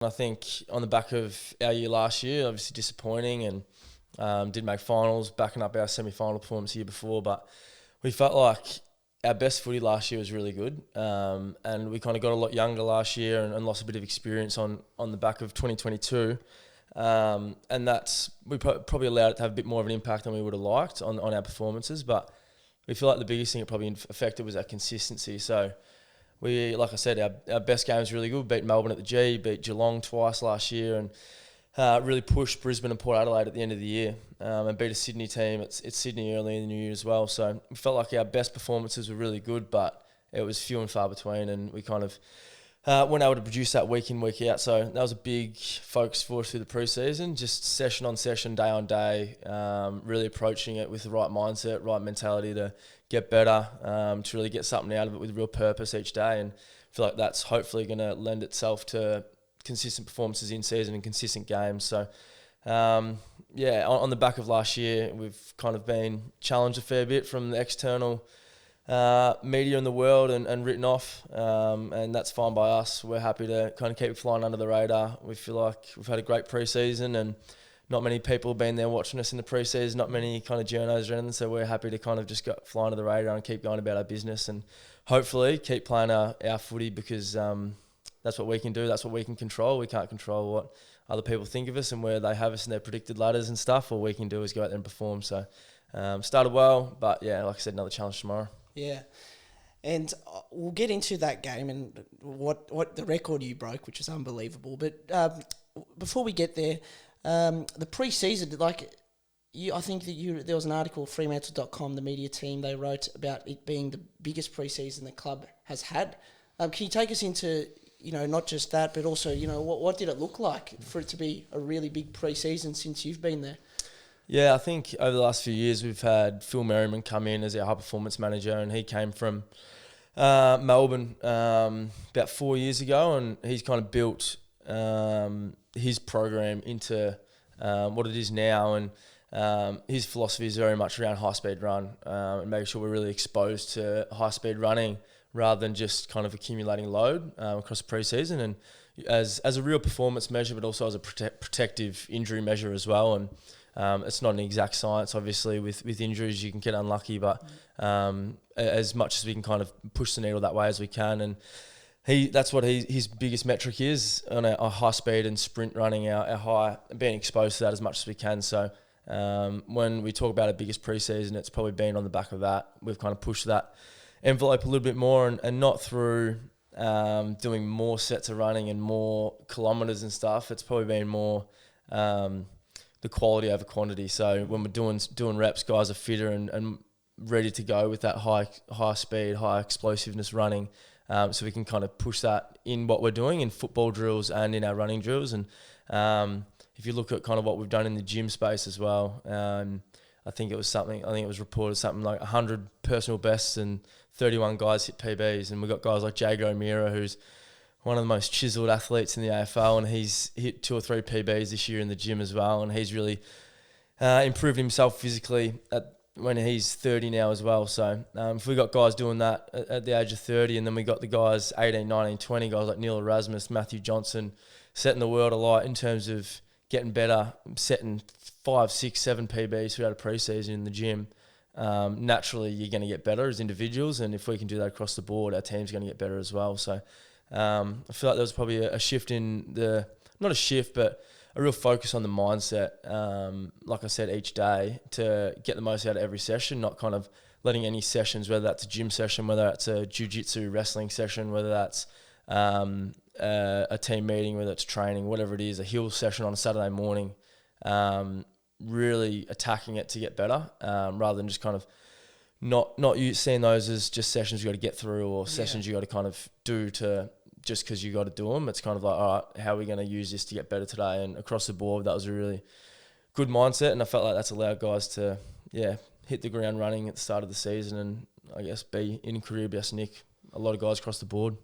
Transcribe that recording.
I think on the back of our year last year, obviously disappointing, and did make finals, backing up our semi-final performance the year before, but we felt like our best footy last year was really good, and we kind of got a lot younger last year and lost a bit of experience on the back of 2022, and we probably allowed it to have a bit more of an impact than we would have liked on our performances, but we feel like the biggest thing it probably affected was our consistency. So we, like I said, our best game was really good. Beat Melbourne at the G, beat Geelong twice last year, and really pushed Brisbane and Port Adelaide at the end of the year, and beat a Sydney team. It's Sydney early in the new year as well. So we felt like our best performances were really good, but it was few and far between, and we kind of weren't able to produce that week in, week out. So that was a big focus for us through the preseason, just session on session, day on day, really approaching it with the right mindset, right mentality to get better, to really get something out of it with real purpose each day. And I feel like that's hopefully going to lend itself to consistent performances in season and consistent games. So, on the back of last year, we've kind of been challenged a fair bit from the external media in the world and written off, and that's fine by us. We're happy to kind of keep flying under the radar. We feel like we've had a great pre-season, and not many people have been there watching us in the pre-season, not many kind of journos or anything, so we're happy to kind of just fly under the radar and keep going about our business and hopefully keep playing our footy, because that's what we can do, that's what we can control. We can't control what other people think of us and where they have us in their predicted ladders and stuff. All we can do is go out there and perform. So started well, but yeah, like I said, another challenge tomorrow. Yeah, and we'll get into that game and what the record you broke, which is unbelievable. But before we get there, the pre-season, I think that there was an article, Fremantle.com, the media team, they wrote about it being the biggest pre-season the club has had. Can you take us into, not just that, but also, what did it look like for it to be a really big pre-season since you've been there? Yeah, I think over the last few years we've had Phil Merriman come in as our high performance manager, and he came from Melbourne about 4 years ago, and he's kind of built his program into what it is now, and his philosophy is very much around high speed run, and making sure we're really exposed to high speed running rather than just kind of accumulating load across the pre-season, and as a real performance measure, but also as a protective injury measure as well. And it's not an exact science, obviously. With injuries, you can get unlucky, but as much as we can kind of push the needle that way as we can, and that's what his biggest metric is on our high speed and sprint running, our high, being exposed to that as much as we can. So when we talk about our biggest preseason, it's probably been on the back of that. We've kind of pushed that envelope a little bit more, and not through doing more sets of running and more kilometres and stuff. It's probably been more the quality over quantity. So when we're doing reps, guys are fitter and ready to go with that high speed, high explosiveness running. So we can kind of push that in what we're doing in football drills and in our running drills. And if you look at kind of what we've done in the gym space as well, I think it was reported something like 100 personal bests and 31 guys hit PBs. And we've got guys like Jago O'Meara, who's one of the most chiseled athletes in the AFL, and he's hit 2 or 3 PBs this year in the gym as well, and he's really improved himself physically when he's 30 now as well. So if we got guys doing that at the age of 30, and then we got the guys 18, 19, 20, guys like Neil Erasmus, Matthew Johnson, setting the world alight in terms of getting better, setting 5, 6, 7 PBs throughout a pre-season in the gym, naturally you're going to get better as individuals, and if we can do that across the board, our team's going to get better as well. So I feel like there was probably a shift not a shift, but a real focus on the mindset, like I said, each day to get the most out of every session, not kind of letting any sessions, whether that's a gym session, whether that's a jiu-jitsu wrestling session, whether that's a team meeting, whether it's training, whatever it is, a hill session on a Saturday morning, really attacking it to get better, rather than just kind of not seeing those as just sessions you got to get through, or sessions you got to kind of do to just because you got to do them. It's kind of like, all right, how are we going to use this to get better today? And across the board, that was a really good mindset, and I felt like that's allowed guys to hit the ground running at the start of the season, and I guess be in career best nick a lot of guys across the board.